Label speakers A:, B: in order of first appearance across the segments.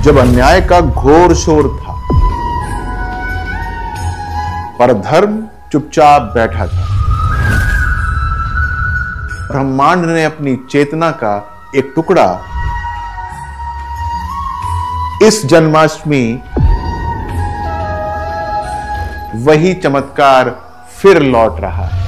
A: जब अन्याय का घोर शोर था, पर धर्म चुपचाप बैठा था। ब्रह्मांड ने अपनी चेतना का एक टुकड़ा इस जन्माष्टमी वही चमत्कार फिर लौट रहा है।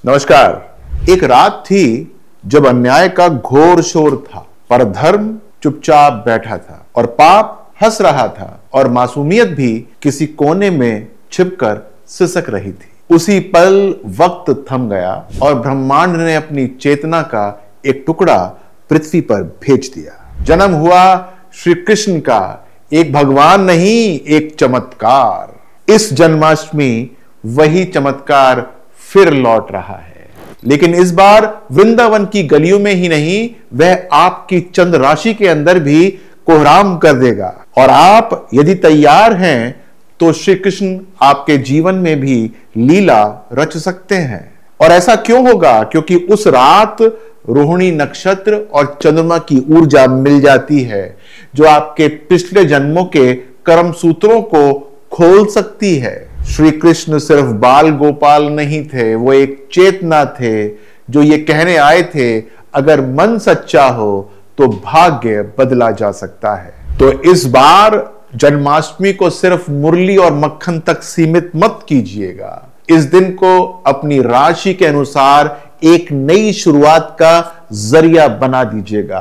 A: नमस्कार। एक रात थी जब अन्याय का घोर शोर था, पर धर्म चुपचाप बैठा था और पाप हंस रहा था और मासूमियत भी किसी कोने में छिपकर सिसक रही थी। उसी पल वक्त थम गया और ब्रह्मांड ने अपनी चेतना का एक टुकड़ा पृथ्वी पर भेज दिया। जन्म हुआ श्री कृष्ण का, एक भगवान नहीं, एक चमत्कार। इस जन्माष्टमी वही चमत्कार फिर लौट रहा है, लेकिन इस बार वृंदावन की गलियों में ही नहीं, वह आपकी चंद्र राशि के अंदर भी कोहराम कर देगा। और आप यदि तैयार हैं तो श्री कृष्ण आपके जीवन में भी लीला रच सकते हैं। और ऐसा क्यों होगा? क्योंकि उस रात रोहिणी नक्षत्र और चंद्रमा की ऊर्जा मिल जाती है, जो आपके पिछले जन्मों के कर्म सूत्रों को खोल सकती है। श्री कृष्ण सिर्फ बाल गोपाल नहीं थे, वो एक चेतना थे जो ये कहने आए थे, अगर मन सच्चा हो तो भाग्य बदला जा सकता है। तो इस बार जन्माष्टमी को सिर्फ मुरली और मक्खन तक सीमित मत कीजिएगा। इस दिन को अपनी राशि के अनुसार एक नई शुरुआत का जरिया बना दीजिएगा।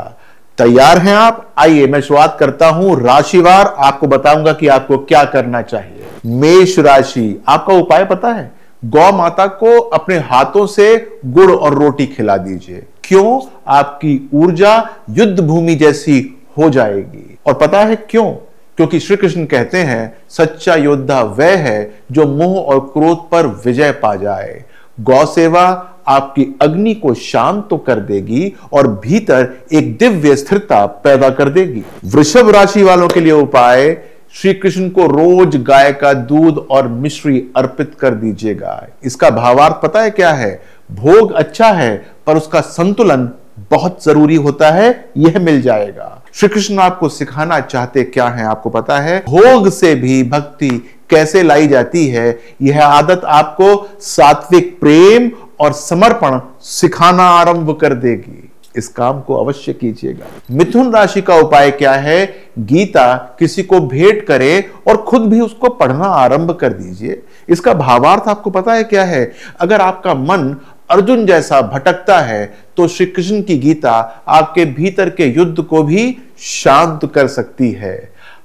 A: तैयार हैं आप? आइए मैं शुरुआत करता हूं राशिवार। आपको बताऊंगा कि आपको क्या करना चाहिए। मेष राशि, आपका उपाय पता है? गौ माता को अपने हाथों से गुड़ और रोटी खिला दीजिए। क्यों? आपकी ऊर्जा युद्ध भूमि जैसी हो जाएगी। और पता है क्यों? क्योंकि श्री कृष्ण कहते हैं, सच्चा योद्धा वह है जो मोह और क्रोध पर विजय पा जाए। गौ सेवा आपकी अग्नि को शांत तो कर देगी और भीतर एक दिव्य स्थिरता पैदा कर देगी। वृषभ राशि वालों के लिए उपाय, श्री कृष्ण को रोज गाय का दूध और मिश्री अर्पित कर दीजिएगा। इसका भावार्थ पता है क्या है? भोग अच्छा है, पर उसका संतुलन बहुत जरूरी होता है, यह मिल जाएगा। श्री कृष्ण आपको सिखाना चाहते क्या है? आपको पता है, भोग से भी भक्ति कैसे लाई जाती है। यह आदत आपको सात्विक प्रेम और समर्पण सिखाना आरंभ कर देगी। इस काम को अवश्य कीजिएगा। मिथुन राशि का उपाय क्या है? गीता किसी को भेंट करें और खुद भी उसको पढ़ना आरंभ कर दीजिए। इसका भावार्थ आपको पता है क्या है? अगर आपका मन अर्जुन जैसा भटकता है तो श्री कृष्ण की गीता आपके भीतर के युद्ध को भी शांत कर सकती है।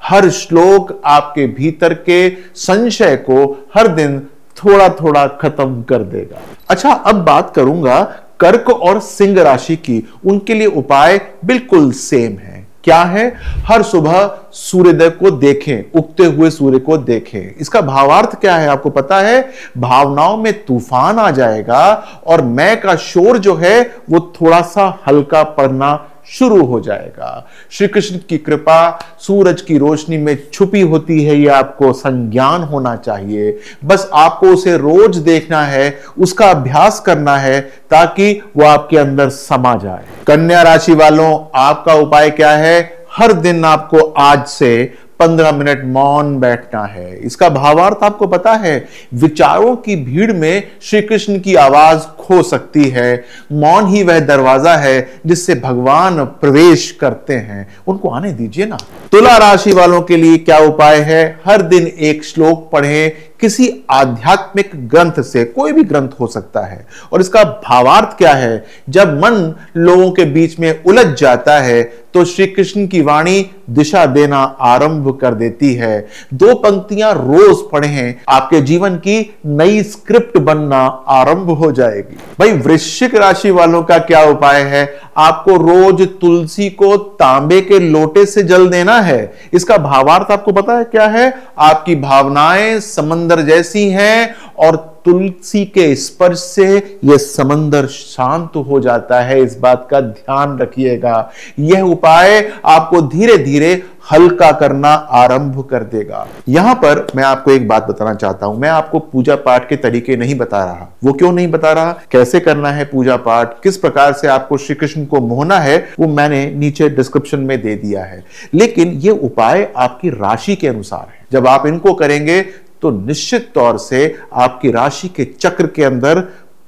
A: हर श्लोक आपके भीतर के संशय को हर दिन थोड़ा थोड़ा खत्म कर देगा। अच्छा, अब बात करूंगा कर्क और सिंह राशि की। उनके लिए उपाय बिल्कुल सेम है। क्या है? हर सुबह सूर्योदय को देखें, उगते हुए सूर्य को देखें। इसका भावार्थ क्या है? आपको पता है, भावनाओं में तूफान आ जाएगा और मैं का शोर जो है वो थोड़ा सा हल्का पड़ना शुरू हो जाएगा। श्री कृष्ण की कृपा सूरज की रोशनी में छुपी होती है, यह आपको संज्ञान होना चाहिए। बस आपको उसे रोज देखना है, उसका अभ्यास करना है, ताकि वो आपके अंदर समा जाए। कन्या राशि वालों, आपका उपाय क्या है? हर दिन आपको आज से 15 मिनट मौन बैठना है। इसका भावार्थ आपको पता है, विचारों की भीड़ में श्री कृष्ण की आवाज खो सकती है। मौन ही वह दरवाजा है जिससे भगवान प्रवेश करते हैं। उनको आने दीजिए ना। तुला राशि वालों के लिए क्या उपाय है? हर दिन एक श्लोक पढ़ें किसी आध्यात्मिक ग्रंथ से। कोई भी ग्रंथ हो सकता है। और इसका भावार्थ क्या है? जब मन लोगों के बीच में उलझ जाता है तो श्री कृष्ण की वाणी दिशा देना आरंभ कर देती है। 2 पंक्तियां रोज पढ़ें, आपके जीवन की नई स्क्रिप्ट बनना आरंभ हो जाएगी। भाई, वृश्चिक राशि वालों का क्या उपाय है? आपको रोज तुलसी को तांबे के लोटे से जल देना है। इसका भावार्थ आपको पता है क्या है? आपकी भावनाएं समंदर जैसी हैं और तुलसी के स्पर्श से यह समंदर शांत हो जाता है। इस बात का ध्यान रखिएगा। यह उपाय आपको धीरे धीरे हल्का करना आरंभ कर देगा। यहां पर मैं आपको एक बात बताना चाहता हूं, मैं आपको पूजा पाठ के तरीके नहीं बता रहा। वो क्यों नहीं बता रहा, कैसे करना है पूजा पाठ, किस प्रकार से आपको श्री कृष्ण को मोहना है, वो मैंने नीचे डिस्क्रिप्शन में दे दिया है। लेकिन ये उपाय आपकी राशि के अनुसार है। जब आप इनको करेंगे तो निश्चित तौर से आपकी राशि के चक्र के अंदर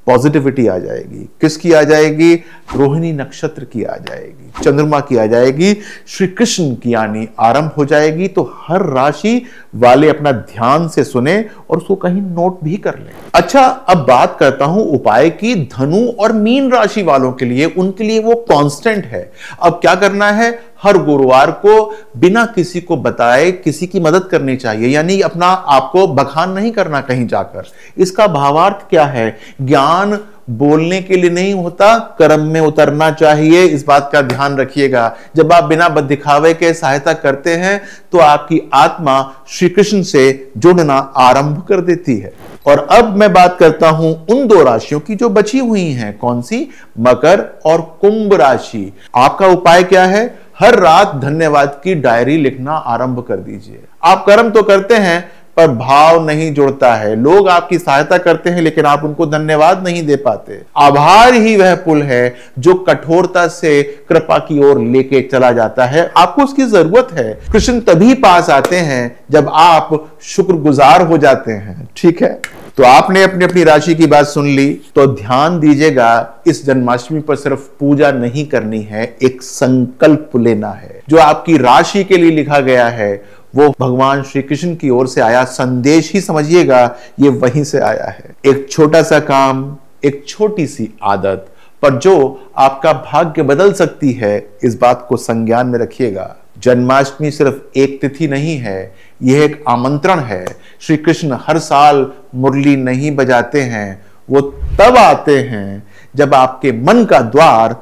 A: पॉजिटिविटी आ जाएगी। किसकी आ जाएगी? रोहिणी नक्षत्र की आ जाएगी, चंद्रमा की आ जाएगी, श्री कृष्ण की आनी आरंभ हो जाएगी। तो हर राशि वाले अपना ध्यान से सुने और उसको कहीं नोट भी कर लें। अच्छा, अब बात करता हूं उपाय की धनु और मीन राशि वालों के लिए। उनके लिए वो कांस्टेंट है। अब क्या करना है? हर गुरुवार को बिना किसी को बताए किसी की मदद करनी चाहिए, यानी अपना आपको बखान नहीं करना कहीं जाकर। इसका भावार्थ क्या है? ज्ञान बोलने के लिए नहीं होता, कर्म में उतरना चाहिए। इस बात का ध्यान रखिएगा। जब आप बिना दिखावे के सहायता करते हैं तो आपकी आत्मा श्री कृष्ण से जुड़ना आरंभ कर देती है। और अब मैं बात करता हूं उन दो राशियों की जो बची हुई हैं। कौन सी? मकर और कुंभ राशि। आपका उपाय क्या है? हर रात धन्यवाद की डायरी लिखना आरंभ कर दीजिए। आप कर्म तो करते हैं पर भाव नहीं जुड़ता है। लोग आपकी सहायता करते हैं लेकिन आप उनको धन्यवाद नहीं दे पाते। आभार ही वह पुल है जो कठोरता से कृपा की ओर लेके चला जाता है। आपको उसकी जरूरत है। कृष्ण तभी पास आते हैं जब आप शुक्रगुजार हो जाते हैं। ठीक है, तो आपने अपनी अपनी राशि की बात सुन ली। तो ध्यान दीजिएगा, इस जन्माष्टमी पर सिर्फ पूजा नहीं करनी है, एक संकल्प लेना है। जो आपकी राशि के लिए लिखा गया है वो भगवान श्री कृष्ण की ओर से आया संदेश ही समझिएगा, ये वहीं से आया है। एक छोटा सा काम, एक छोटी सी आदत, पर जो आपका भाग्य बदल सकती है, इस बात को संज्ञान में रखिएगा। जन्माष्टमी सिर्फ एक तिथि नहीं है, यह एक आमंत्रण है। श्री कृष्ण हर साल मुरली नहीं बजाते हैं, वो तब आते हैं जब आपके मन का द्वार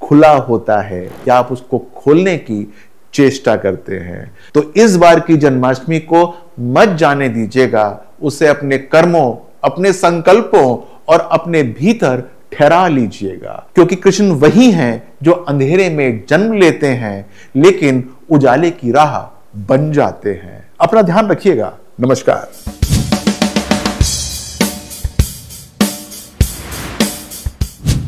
A: खुला होता है या आप उसको खोलने की चेष्टा करते हैं। तो इस बार की जन्माष्टमी को मत जाने दीजिएगा, उसे अपने कर्मों, अपने संकल्पों और अपने भीतर ठहरा लीजिएगा। क्योंकि कृष्ण वही हैं जो अंधेरे में जन्म लेते हैं लेकिन उजाले की राह बन जाते हैं। अपना ध्यान रखिएगा। नमस्कार।